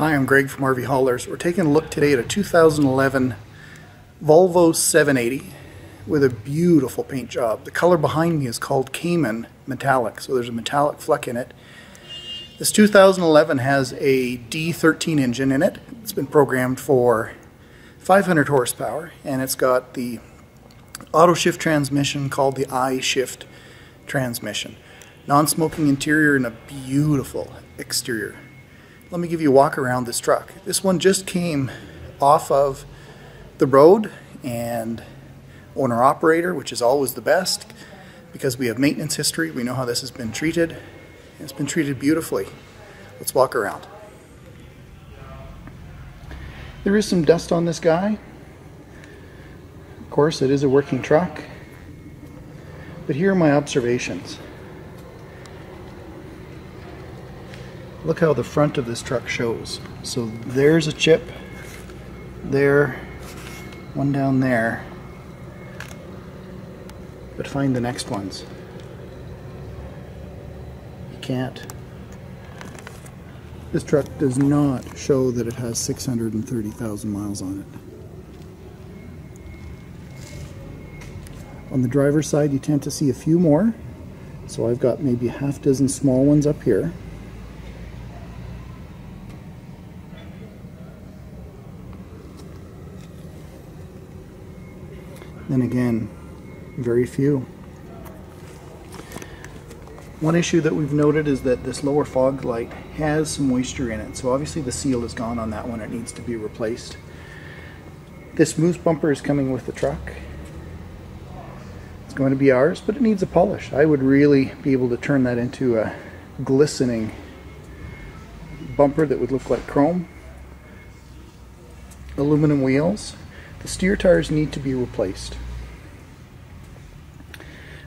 Hi, I'm Greg from RVHaulers. We're taking a look today at a 2011 Volvo 780 with a beautiful paint job. The color behind me is called Cayman Metallic, so there's a metallic fleck in it. This 2011 has a D13 engine in it. It's been programmed for 500 horsepower, and it's got the auto shift transmission called the I-shift transmission. Non-smoking interior and a beautiful exterior. Let me give you a walk around this truck. This one just came off of the road and owner-operator, which is always the best because we have maintenance history. We know how this has been treated. It's been treated beautifully. Let's walk around. There is some dust on this guy. Of course, it is a working truck. But here are my observations. Look how the front of this truck shows. So there's a chip, there, one down there, but find the next ones. You can't. This truck does not show that it has 630,000 miles on it. On the driver's side, you tend to see a few more. So I've got maybe a half dozen small ones up here. Then again, very few. One issue that we've noted is that this lower fog light has some moisture in it, so obviously the seal is gone on that one. It needs to be replaced. This moose bumper is coming with the truck. It's going to be ours, but it needs a polish. I would really be able to turn that into a glistening bumper that would look like chrome. Aluminum wheels. The steer tires need to be replaced.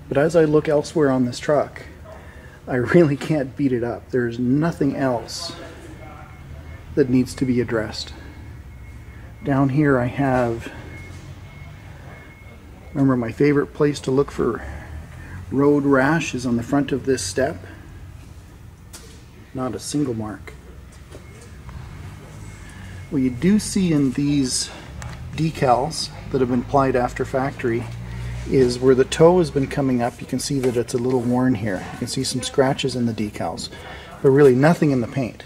But as I look elsewhere on this truck, I really can't beat it up. There's nothing else that needs to be addressed. Down here I have, remember my favorite place to look for road rash is on the front of this step. Not a single mark. What you do see in these decals that have been applied after factory is where the toe has been coming up. You can see that it's a little worn here. You can see some scratches in the decals, but really nothing in the paint.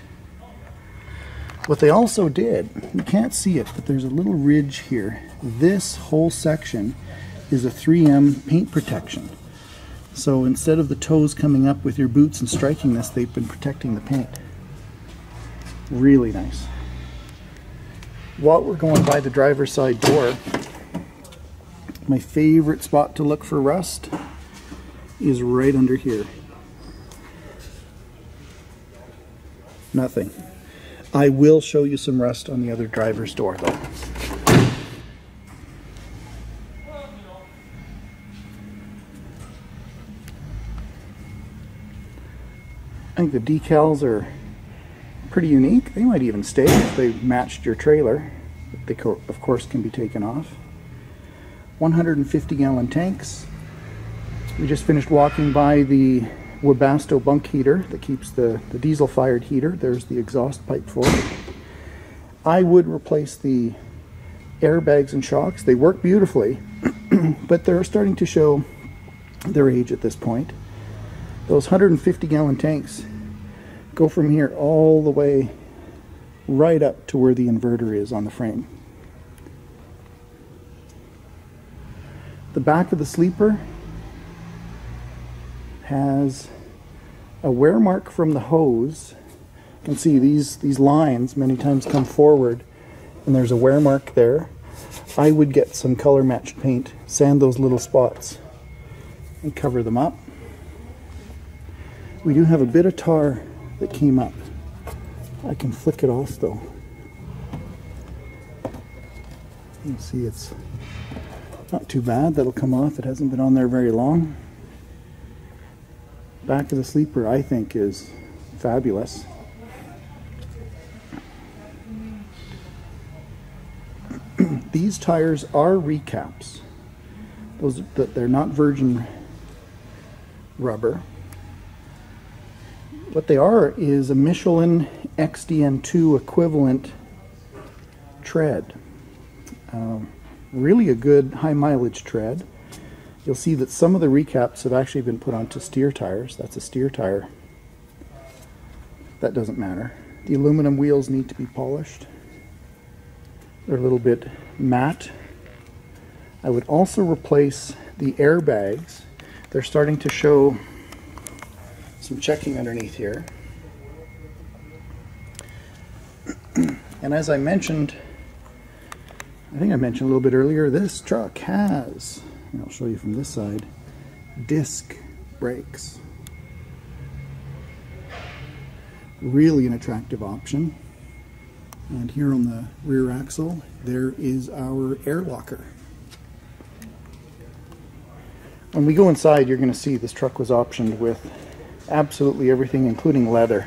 What they also did, you can't see it, but there's a little ridge here. This whole section is a 3M paint protection. So instead of the toes coming up with your boots and striking this, they've been protecting the paint. Really nice. While we're going by the driver's side door, my favorite spot to look for rust is right under here. Nothing. I will show you some rust on the other driver's door though. I think the decals are pretty unique. They might even stay if they matched your trailer. They of course can be taken off. 150-gallon tanks. We just finished walking by the Webasto bunk heater that keeps the diesel-fired heater. There's the exhaust pipe for it. I would replace the airbags and shocks. They work beautifully, but they're starting to show their age at this point. Those 150-gallon tanks go from here all the way right up to where the inverter is on the frame. The back of the sleeper has a wear mark from the hose. You can see these lines many times come forward and there's a wear mark there. I would get some color matched paint, sand those little spots and cover them up. We do have a bit of tar that came up. I can flick it off though. You can see it's not too bad. That'll come off. It hasn't been on there very long. Back of the sleeper I think is fabulous. These tires are recaps. They're not virgin rubber. What they are is a Michelin XDN2 equivalent tread. Really a good high mileage tread. You'll see that some of the recaps have actually been put onto steer tires. That's a steer tire. That doesn't matter. The aluminum wheels need to be polished. They're a little bit matte. I would also replace the airbags. They're starting to show some checking underneath here. And as I mentioned, I think I mentioned a little bit earlier, this truck has, and I'll show you from this side, disc brakes. Really an attractive option. And here on the rear axle, there is our air locker. When we go inside, you're going to see this truck was optioned with absolutely everything, including leather.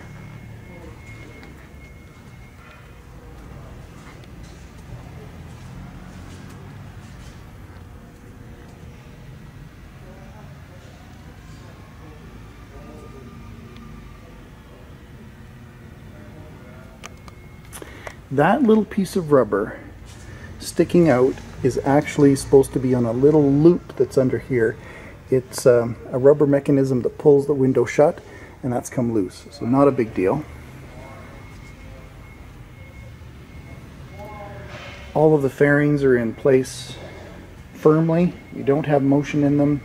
That little piece of rubber sticking out is actually supposed to be on a little loop that's under here. It's a rubber mechanism that pulls the window shut, and that's come loose, so not a big deal. All of the fairings are in place firmly. You don't have motion in them.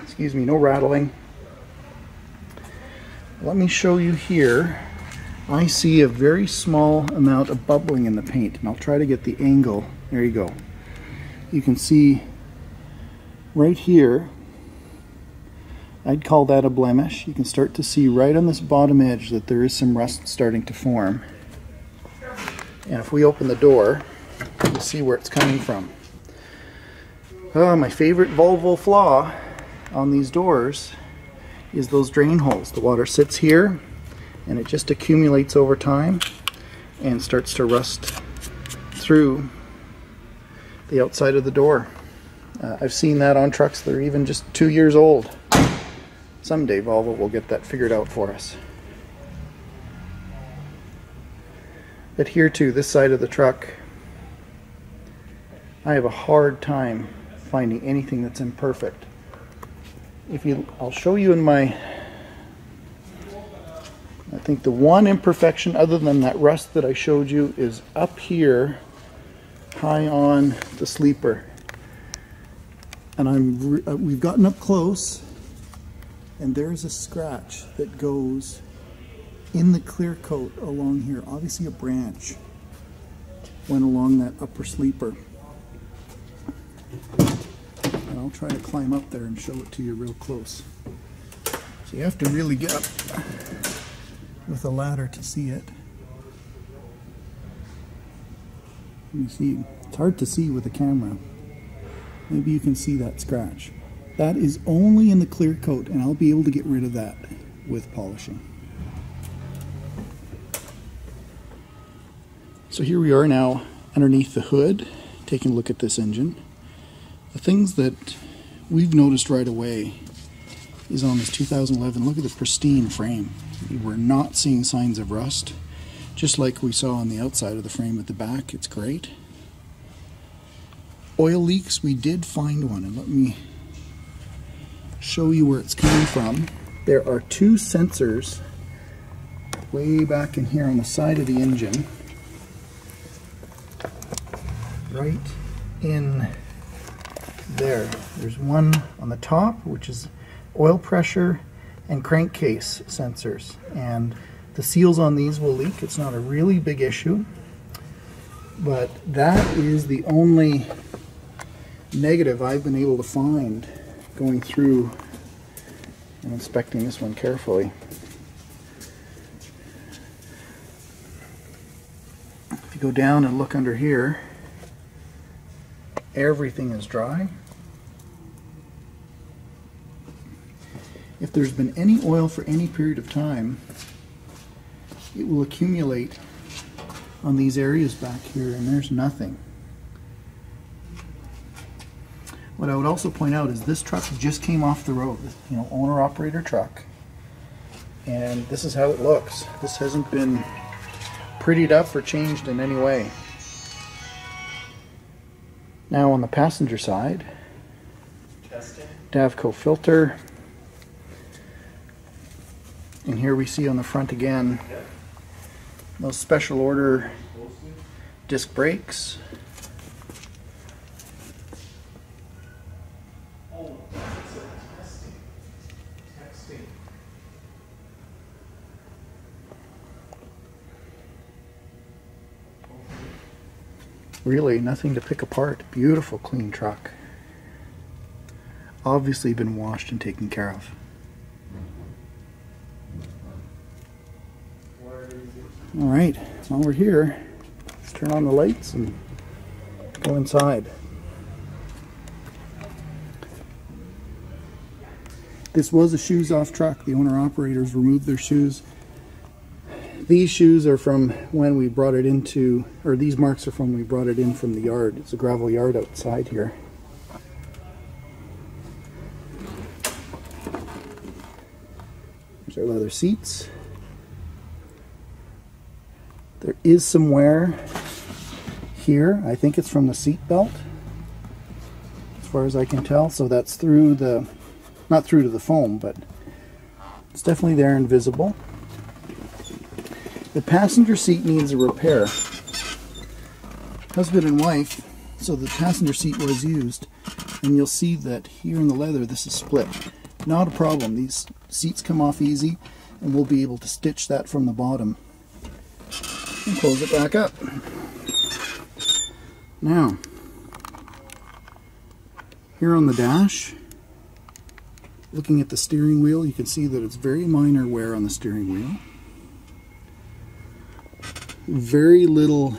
Excuse me, no rattling. Let me show you here. I see a very small amount of bubbling in the paint, and I'll try to get the angle. There you go. You can see right here, I'd call that a blemish. You can start to see right on this bottom edge that there is some rust starting to form. And if we open the door, you'll see where it's coming from. Oh, my favorite Volvo flaw on these doors is those drain holes. The water sits here, and it just accumulates over time and starts to rust through the outside of the door. I've seen that on trucks that are even just 2 years old. Someday Volvo will get that figured out for us. But here too, this side of the truck, I have a hard time finding anything that's imperfect. I'll show you in my, I think the one imperfection other than that rust that I showed you is up here high on the sleeper. And we've gotten up close, and there's a scratch that goes in the clear coat along here. Obviously a branch went along that upper sleeper. And I'll try to climb up there and show it to you real close. So you have to really get up with a ladder to see it. You see, it's hard to see with the camera. Maybe you can see that scratch. That is only in the clear coat, and I'll be able to get rid of that with polishing. So here we are now underneath the hood, taking a look at this engine. The things that we've noticed right away is on this 2011, look at the pristine frame. We're not seeing signs of rust, just like we saw on the outside of the frame at the back. It's great. Oil leaks, we did find one, and let me show you where it's coming from. There are two sensors way back in here on the side of the engine, right in there. There's one on the top, which is oil pressure and crankcase sensors, and the seals on these will leak. It's not a really big issue, but that is the only negative I've been able to find going through and inspecting this one carefully. If you go down and look under here, everything is dry. If there's been any oil for any period of time, it will accumulate on these areas back here, and there's nothing. What I would also point out is this truck just came off the road, owner-operator truck. and this is how it looks. This hasn't been prettied up or changed in any way. Now on the passenger side, Davco filter, and here we see on the front again those special order disc brakes. Really nothing to pick apart. Beautiful clean truck. Obviously been washed and taken care of. Alright, while we're here, let's turn on the lights and go inside. This was a shoes off truck. The owner operators removed their shoes. These shoes are from when we brought it into, or these marks are from when we brought it in from the yard. It's a gravel yard outside here. There's our leather seats. There is some wear here. I think it's from the seat belt, as far as I can tell. So that's through the, not through to the foam, but it's definitely there and visible. The passenger seat needs a repair. Husband and wife, so the passenger seat was used, and you'll see that here in the leather this is split. Not a problem. These seats come off easy, and we'll be able to stitch that from the bottom and close it back up. Now, here on the dash, looking at the steering wheel, you can see that it's very minor wear on the steering wheel. Very little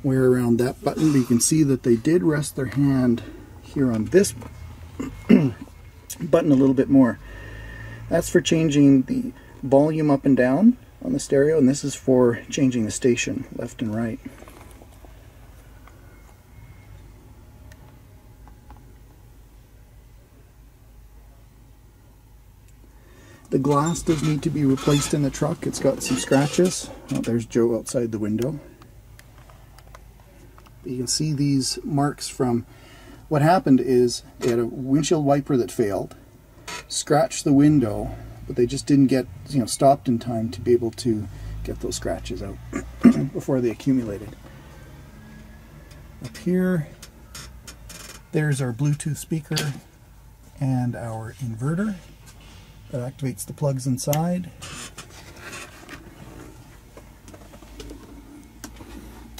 wear around that button, but you can see that they did rest their hand here on this button a little bit more. That's for changing the volume up and down on the stereo, and this is for changing the station left and right. The glass does need to be replaced in the truck. It's got some scratches. Oh, there's Joe outside the window. You can see these marks from what happened is they had a windshield wiper that failed, scratched the window, but they just didn't get, stopped in time to be able to get those scratches out before they accumulated. Up here, there's our Bluetooth speaker and our inverter. That activates the plugs inside.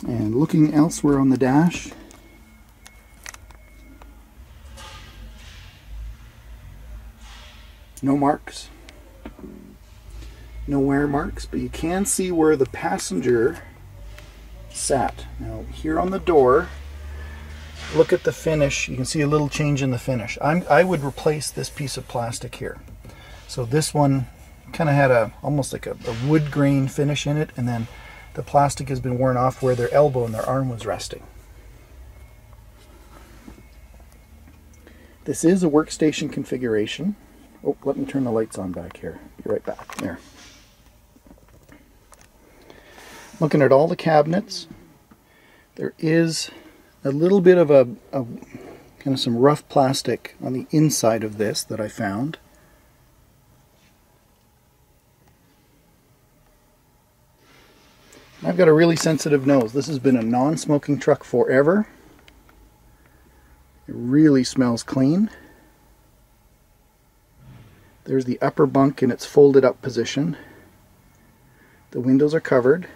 And looking elsewhere on the dash, no marks, no wear marks, but you can see where the passenger sat. Now here on the door, look at the finish. You can see a little change in the finish. I would replace this piece of plastic here. So this one kind of had almost like a wood grain finish in it, and then the plastic has been worn off where their elbow and their arm was resting. This is a workstation configuration. Oh, let me turn the lights on back here. Be right back. There. Looking at all the cabinets, there is a little bit of a kind of some rough plastic on the inside of this that I found. I've got a really sensitive nose. This has been a non-smoking truck forever. It really smells clean. There's the upper bunk in its folded up position. The windows are covered.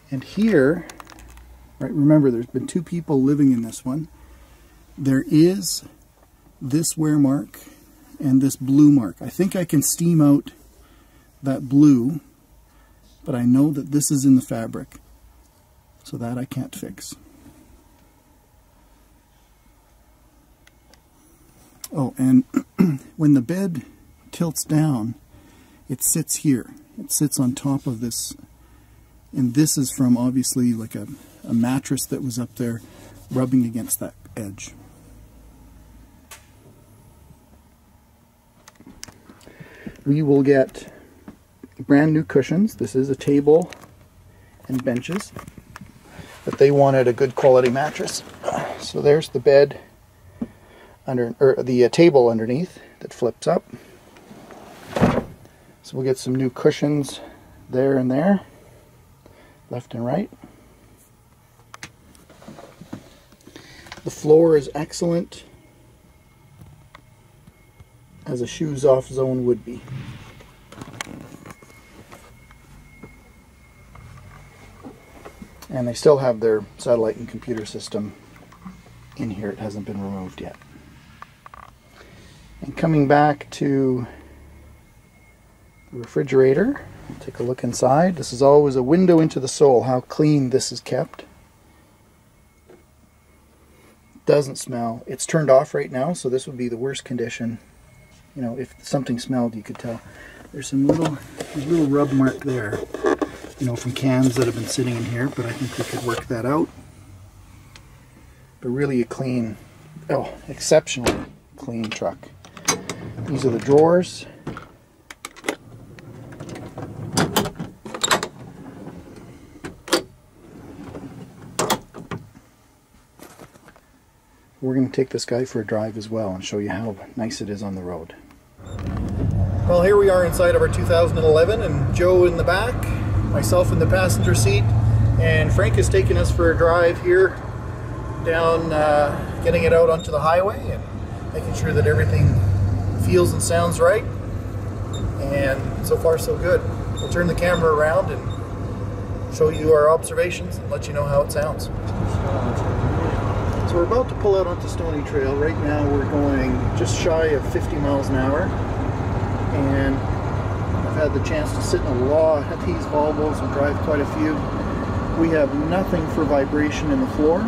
And here, right, remember there's been two people living in this one. There is this wear mark and this blue mark. I think I can steam out that blue, but I know that this is in the fabric, so that I can't fix. Oh, and when the bed tilts down, it sits here. It sits on top of this, and this is from obviously like a mattress that was up there rubbing against that edge. we will get brand new cushions. This is a table and benches, but they wanted a good quality mattress. So there's the bed or the table underneath that flips up. So we'll get some new cushions there and there, left and right. The floor is excellent, as a shoes off zone would be. And they still have their satellite and computer system in here. It hasn't been removed yet. And coming back to the refrigerator, we'll take a look inside. This is always a window into the soul, how clean this is kept. Doesn't smell. It's turned off right now, so this would be the worst condition. You know, if something smelled, you could tell. There's some little rub mark there, you know, from cans that have been sitting in here, but I think we could work that out. But really a clean, exceptionally clean truck. These are the drawers. We're going to take this guy for a drive as well and show you how nice it is on the road. Well, here we are inside of our 2011, and Joe in the back, myself in the passenger seat, and Frank is taking us for a drive here down, getting it out onto the highway and making sure that everything feels and sounds right. And so far so good. We'll turn the camera around and show you our observations and let you know how it sounds. So we're about to pull out onto Stony Trail. Right now we're going just shy of 50 miles an hour, and I've had the chance to sit in a lot of these Volvos and drive quite a few. We have nothing for vibration in the floor.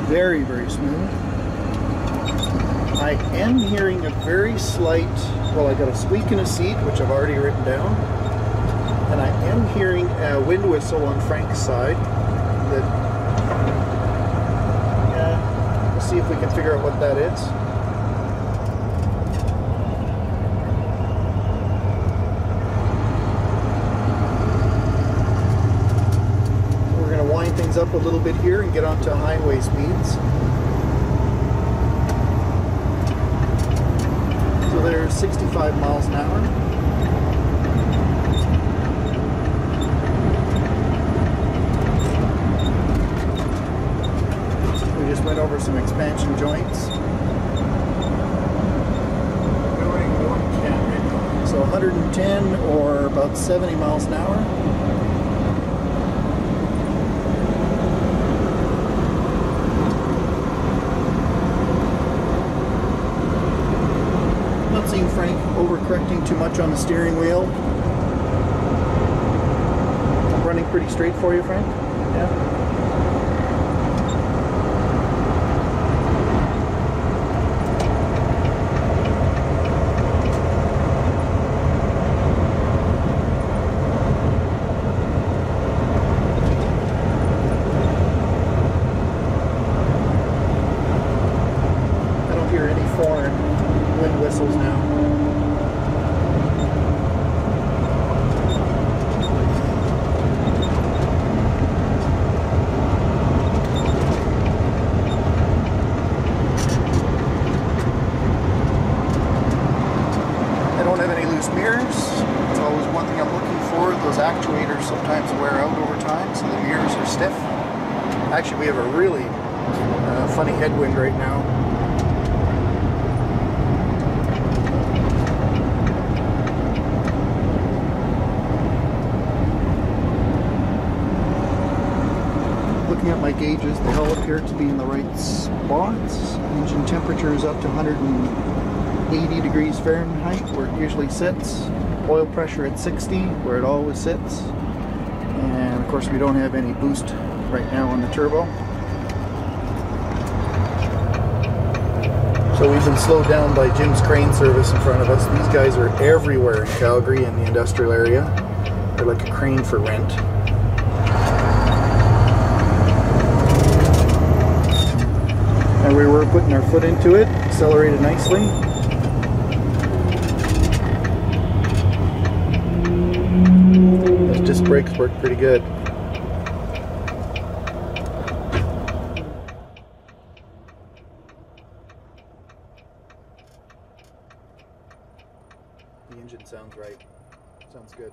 Very, very smooth. I am hearing a very slight, well, I got a squeak in a seat, which I've already written down, and I am hearing a wind whistle on Frank's side that, see if we can figure out what that is. We're going to wind things up a little bit here and get onto highway speeds. So there's 65 miles an hour. Went over some expansion joints. So 110 or about 70 miles an hour. Not seeing Frank overcorrecting too much on the steering wheel. Running pretty straight for you, Frank? Yeah. Whistles now. I don't have any loose mirrors. It's always one thing I'm looking for. Those actuators sometimes wear out over time, so the mirrors are stiff. Actually, we have a really funny headwind right now. Looking at my gauges, they all appear to be in the right spots. Engine temperature is up to 180 degrees Fahrenheit, where it usually sits. Oil pressure at 60, where it always sits. And of course we don't have any boost right now on the turbo. So we've been slowed down by Jim's Crane Service in front of us. These guys are everywhere in Calgary in the industrial area. They're like a crane for rent. And we were putting our foot into it, accelerated nicely. brakes work pretty good. The engine sounds right. Sounds good.